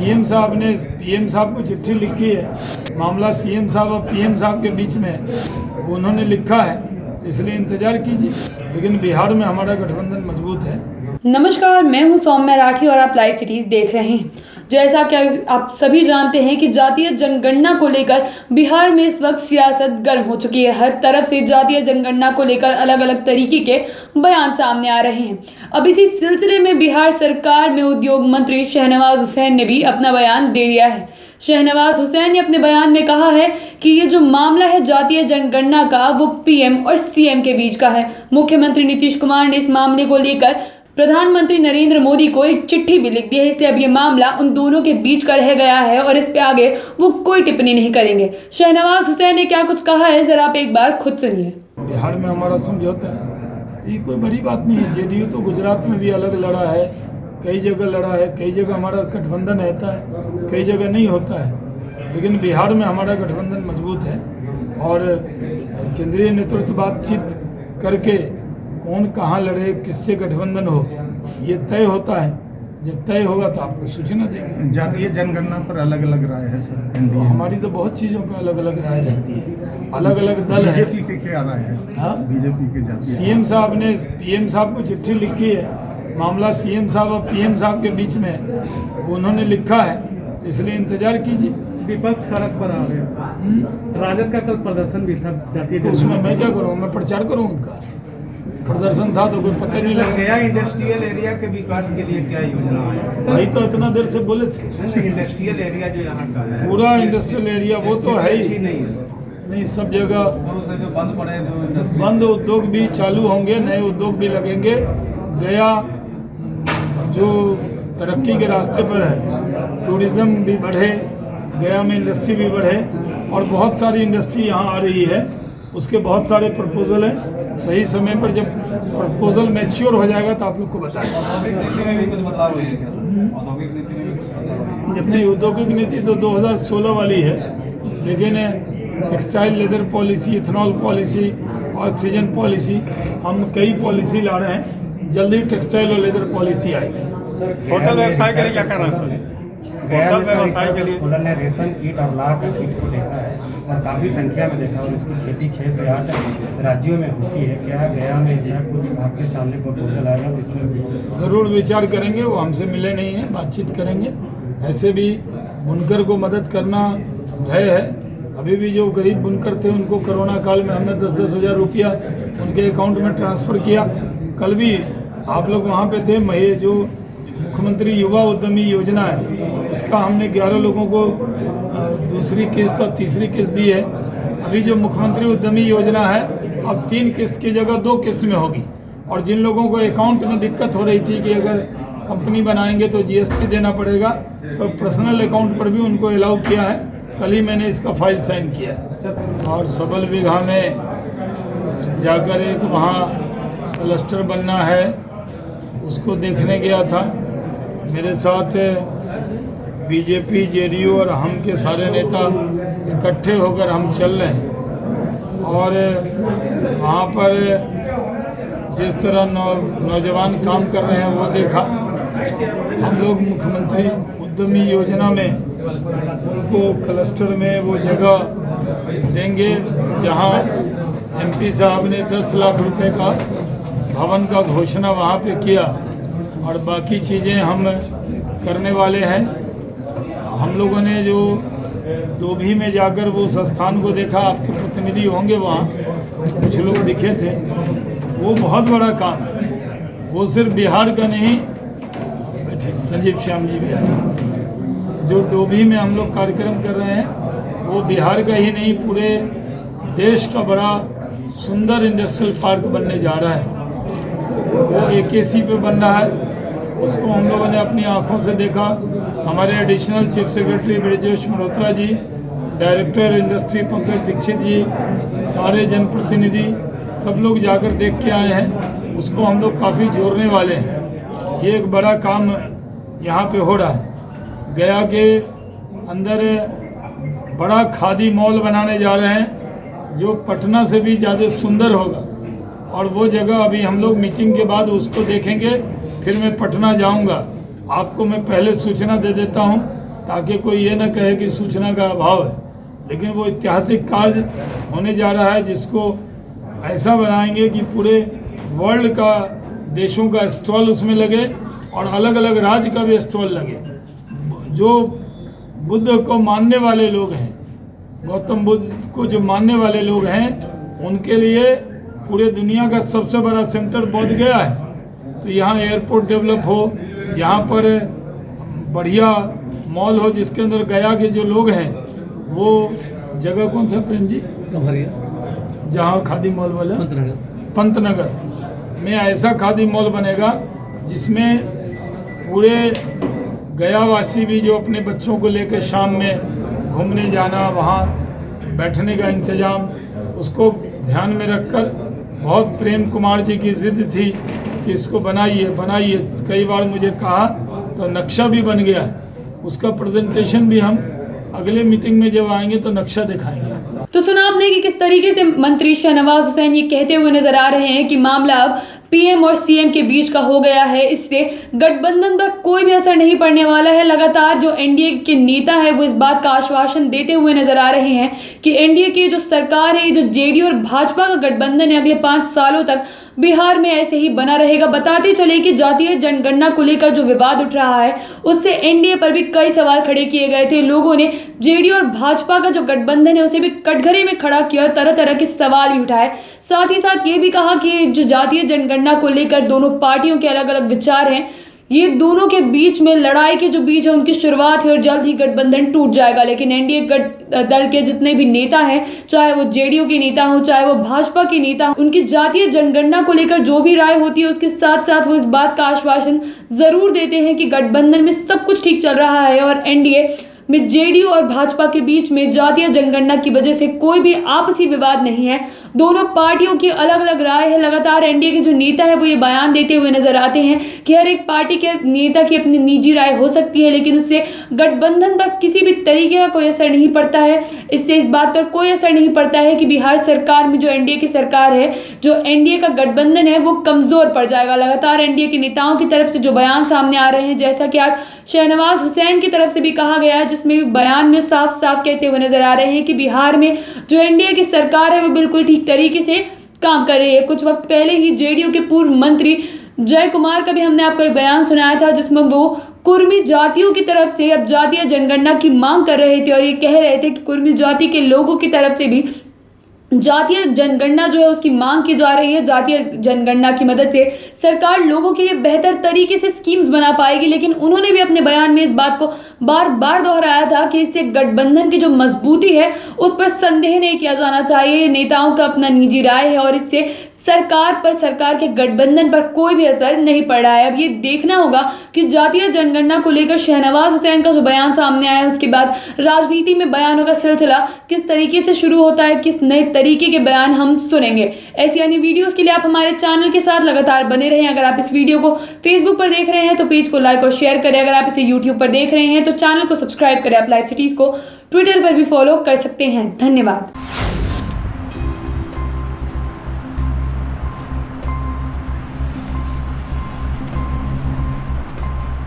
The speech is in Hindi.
सीएम साहब ने पीएम साहब को चिट्ठी लिखी है। मामला सीएम साहब और पीएम साहब के बीच में है, उन्होंने लिखा है, तो इसलिए इंतजार कीजिए। लेकिन बिहार में हमारा गठबंधन मजबूत है। नमस्कार, मैं हूं सौम्या राठी और आप लाइव सिटीज देख रहे हैं। जैसा कि आप सभी जानते हैं कि जातीय जनगणना को लेकर बिहार में इस वक्त सियासत गर्म हो चुकी है। हर तरफ से जातीय जनगणना को लेकर अलग अलग तरीके के बयान सामने आ रहे हैं। अब इसी सिलसिले में बिहार सरकार में उद्योग मंत्री शहनवाज हुसैन ने भी अपना बयान दे दिया है। शहनवाज हुसैन ने अपने बयान में कहा है कि ये जो मामला है जातीय जनगणना का, वो पीएम और सीएम के बीच का है। मुख्यमंत्री नीतीश कुमार ने इस मामले को लेकर प्रधानमंत्री नरेंद्र मोदी को एक चिट्ठी भी लिख दी है, इसलिए अब ये मामला उन दोनों के बीच का रह गया है और इस पे आगे वो कोई टिप्पणी नहीं करेंगे। शहनवाज हुसैन ने क्या कुछ कहा है, जरा आप एक बार खुद सुनिए। बिहार में हमारा समझौता है, ये कोई बड़ी बात नहीं है। जेडीयू तो गुजरात में भी अलग लड़ा है, कई जगह लड़ा है, कई जगह हमारा गठबंधन रहता है, कई जगह नहीं होता है। लेकिन बिहार में हमारा गठबंधन मजबूत है और केंद्रीय नेतृत्व बातचीत करके कौन कहाँ लड़े, किससे गठबंधन हो, ये तय होता है। जब तय होगा तो आपको सूचना देंगे। जातीय जनगणना पर अलग अलग राय है सर एनडीए। हमारी तो बहुत चीज़ों पर अलग अलग राय रहती है, अलग अलग दल है। बीजेपी के क्या राय है? हाँ, बीजेपी के जातीय सीएम साहब ने पीएम साहब को चिट्ठी लिखी है। मामला सीएम साहब और पीएम साहब के बीच में है, उन्होंने लिखा है, तो इसलिए इंतजार कीजिए। विपक्ष सड़क पर आ गए, राजद का कल प्रदर्शन भी था जातीय तो उसमें मैं क्या करूँ, मैं प्रचार करूँ उनका? प्रदर्शन था तो कोई पता नहीं लगा। गया इंडस्ट्रियल एरिया के विकास के लिए क्या योजना है? भाई तो इतना देर से बोले थे। इंडस्ट्रियल एरिया जो यहाँ का है, पूरा इंडस्ट्रियल एरिया वो तो है ही नहीं है। नहीं, सब जगह से जो बंद पड़े, जो बंद उद्योग भी चालू होंगे, नए उद्योग भी लगेंगे। गया जो तरक्की के रास्ते पर है, टूरिज्म भी बढ़े, गया में इंडस्ट्री भी बढ़े और बहुत सारी इंडस्ट्री यहाँ आ रही है। उसके बहुत सारे प्रपोजल हैं। सही समय पर जब प्रपोजल मैच्योर हो जाएगा तो आप लोग को बताएंगे। कुछ बदलाव हुई है क्या? औद्योगिक नीति में अपनी औद्योगिक नीति तो 2016 वाली है, लेकिन textile leather policy, ethanol policy, oxygen policy, हम कई पॉलिसी ला रहे हैं। जल्दी टेक्सटाइल और लेदर पॉलिसी आएगी। होटल व्यवसाय के लिए क्या कर रहा है? गया में स्कूल ने रेशन किट और लाख का किट को देखा है और काफ़ी संख्या में देखा और इसकी खेती 6 से 8 राज्यों में होती है। क्या गया में ऐसा कुछ आपके सामने प्रपोजल आएगा तो इसमें ज़रूर विचार करेंगे। वो हमसे मिले नहीं हैं, बातचीत करेंगे। ऐसे भी बुनकर को मदद करना भय है। अभी भी जो गरीब बुनकर थे उनको कोरोना काल में हमने 10-10 हज़ार रुपया उनके अकाउंट में ट्रांसफ़र किया। कल भी आप लोग वहाँ पे थे। जो मुख्यमंत्री युवा उद्यमी योजना है, इसका हमने 11 लोगों को दूसरी किस्त और तीसरी किस्त दी है। अभी जो मुख्यमंत्री उद्यमी योजना है अब 3 किस्त की जगह 2 किस्त में होगी। और जिन लोगों को अकाउंट में दिक्कत हो रही थी कि अगर कंपनी बनाएंगे तो जीएसटी देना पड़ेगा, तो पर्सनल अकाउंट पर भी उनको अलाउ किया है। कल ही मैंने इसका फाइल साइन किया है। और सबल बीघा में जाकर एक वहाँ क्लस्टर बनना है, उसको देखने गया था। मेरे साथ बीजेपी, जेडीयू और हम के सारे नेता इकट्ठे होकर हम चल रहे हैं। और वहाँ पर जिस तरह नौजवान काम कर रहे हैं वो देखा। हम लोग मुख्यमंत्री उद्यमी योजना में उनको क्लस्टर में वो जगह देंगे जहाँ एमपी साहब ने 10 लाख रुपए का भवन का घोषणा वहाँ पे किया और बाकी चीज़ें हम करने वाले हैं। हम लोगों ने जो डोभी में जाकर वो संस्थान को देखा, आपके प्रतिनिधि होंगे वहाँ, कुछ लोग दिखे थे। वो बहुत बड़ा काम है। वो सिर्फ बिहार का नहीं, संजीव श्याम जी भी आए। जो डोभी में हम लोग कार्यक्रम कर रहे हैं वो बिहार का ही नहीं, पूरे देश का बड़ा सुंदर इंडस्ट्रियल पार्क बनने जा रहा है। वो AKC पे बन रहा है। उसको हम लोगों ने अपनी आंखों से देखा। हमारे additional chief secretary Brijesh Malhotra ji, director industry Pankaj Dikshit ji, सारे जनप्रतिनिधि सब लोग जाकर देख के आए हैं। उसको हम लोग काफ़ी जोड़ने वाले हैं। ये एक बड़ा काम यहाँ पे हो रहा है। गया के अंदर बड़ा खादी मॉल बनाने जा रहे हैं जो पटना से भी ज़्यादा सुंदर होगा। और वो जगह अभी हम लोग मीटिंग के बाद उसको देखेंगे। फिर मैं पटना जाऊंगा। आपको मैं पहले सूचना दे देता हूं ताकि कोई ये ना कहे कि सूचना का अभाव है। लेकिन वो ऐतिहासिक कार्य होने जा रहा है जिसको ऐसा बनाएंगे कि पूरे वर्ल्ड का देशों का स्टॉल उसमें लगे और अलग अलग राज्य का भी स्टॉल लगे। जो बुद्ध को मानने वाले लोग हैं, गौतम बुद्ध को जो मानने वाले लोग हैं, उनके लिए पूरे दुनिया का सबसे बड़ा सेंटर बोध गया है। तो यहाँ एयरपोर्ट डेवलप हो, यहाँ पर बढ़िया मॉल हो जिसके अंदर गया के जो लोग हैं, वो जगह कौन सा प्रेम जी, जहाँ खादी मॉल वाला पंतनगर में ऐसा खादी मॉल बनेगा जिसमें पूरे गयावासी भी जो अपने बच्चों को लेकर शाम में घूमने जाना, वहाँ बैठने का इंतज़ाम, उसको ध्यान में रखकर बहुत प्रेम कुमार जी की जिद थी कि इसको बनाइए बनाइए। कई बार मुझे कहा तो नक्शा भी बन गया है, उसका प्रेजेंटेशन भी हम अगले मीटिंग में जब आएंगे तो नक्शा दिखाएंगे। तो सुना आपने कि किस तरीके से मंत्री शहनवाज हुसैन ये कहते हुए नजर आ रहे हैं कि मामला अब पीएम और सीएम के बीच का हो गया है, इससे गठबंधन पर कोई भी असर नहीं पड़ने वाला है। लगातार जो एनडीए के नेता है वो इस बात का आश्वासन देते हुए नजर आ रहे हैं कि एनडीए की जो सरकार है, जो जेडीयू और भाजपा का गठबंधन है, अगले 5 सालों तक बिहार में ऐसे ही बना रहेगा। बताते चले कि जातीय जनगणना को लेकर जो विवाद उठ रहा है उससे एनडीए पर भी कई सवाल खड़े किए गए थे। लोगों ने जेडीयू और भाजपा का जो गठबंधन है उसे भी कटघरे में खड़ा किया और तरह तरह के सवाल भी उठाए। साथ ही साथ ये भी कहा कि जो जातीय जनगणना को लेकर दोनों पार्टियों के अलग अलग विचार हैं, ये दोनों के बीच में लड़ाई के जो बीच है उनकी शुरुआत है और जल्द ही गठबंधन टूट जाएगा। लेकिन एनडीए दल के जितने भी नेता हैं, चाहे वो जेडीयू के नेता हो चाहे वो भाजपा के नेता हो, उनकी जातीय जनगणना को लेकर जो भी राय होती है उसके साथ साथ वो इस बात का आश्वासन जरूर देते हैं कि गठबंधन में सब कुछ ठीक चल रहा है और एनडीए में जेडीयू और भाजपा के बीच में जातीय जनगणना की वजह से कोई भी आपसी विवाद नहीं है। दोनों पार्टियों की अलग अलग राय है। लगातार एनडीए के जो नेता है वो ये बयान देते हुए नजर आते हैं कि हर एक पार्टी के नेता की अपनी निजी राय हो सकती है, लेकिन उससे गठबंधन पर किसी भी तरीके का कोई असर नहीं पड़ता है। इससे इस बात पर कोई असर नहीं पड़ता है कि बिहार सरकार में जो एनडीए की सरकार है, जो एनडीए का गठबंधन है, वो कमजोर पड़ जाएगा। लगातार एनडीए के नेताओं की तरफ से जो बयान सामने आ रहे हैं, जैसा कि आज शहनवाज हुसैन की तरफ से भी कहा गया है, जिसमें बयान में साफ साफ कहते हुए नजर आ रहे हैं कि बिहार में जो एनडीए की सरकार है वो बिल्कुल ठीक तरीके से काम कर रही है। कुछ वक्त पहले ही जेडीयू के पूर्व मंत्री जय कुमार का भी हमने आपको एक बयान सुनाया था जिसमें वो कुर्मी जातियों की तरफ से अब जातीय जनगणना की मांग कर रहे थे और ये कह रहे थे कि कुर्मी जाति के लोगों की तरफ से भी जातीय जनगणना जो है उसकी मांग की जा रही है। जातीय जनगणना की मदद से सरकार लोगों के लिए बेहतर तरीके से स्कीम्स बना पाएगी। लेकिन उन्होंने भी अपने बयान में इस बात को बार बार दोहराया था कि इससे गठबंधन की जो मजबूती है उस पर संदेह नहीं किया जाना चाहिए। नेताओं का अपना निजी राय है और इससे सरकार पर, सरकार के गठबंधन पर कोई भी असर नहीं पड़ रहा है। अब ये देखना होगा कि जातीय जनगणना को लेकर शहनवाज हुसैन का जो बयान सामने आया है उसके बाद राजनीति में बयानों का सिलसिला किस तरीके से शुरू होता है, किस नए तरीके के बयान हम सुनेंगे। ऐसी अन्य वीडियोस के लिए आप हमारे चैनल के साथ लगातार बने रहें। अगर आप इस वीडियो को फेसबुक पर देख रहे हैं तो पेज को लाइक और शेयर करें। अगर आप इसे यूट्यूब पर देख रहे हैं तो चैनल को सब्सक्राइब करें। आप लाइव सिटीज को ट्विटर पर भी फॉलो कर सकते हैं। धन्यवाद।